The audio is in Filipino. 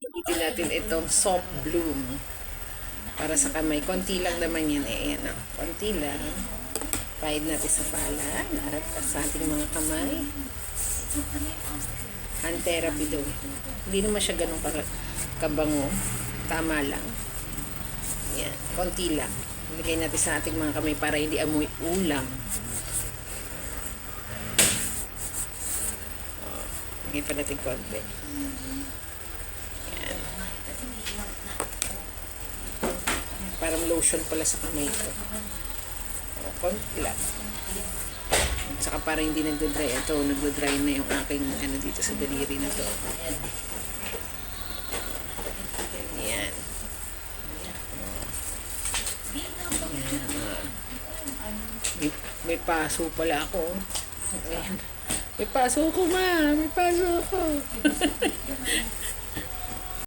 Gamitin natin itong soft bloom para sa kamay. Konti lang naman yan eh. Ayan, oh. Konti lang. Pahid natin sa pala at sa ating mga kamay. Hand therapy daw. Hindi naman siya ganun kabango. Tama lang. Yan. Konti lang. Ilagay natin sa ating mga kamay para hindi amoy ulam. Lagay pa natin konti. Yan. Parang lotion pala sa kamay ko. Konti lang. Saka para hindi nagdo-dry. Ito, nagdo-dry na yung aking ano dito sa daliri na to. Yan. May paso pala ako. Ayan. May paso ko, ma. May paso ko.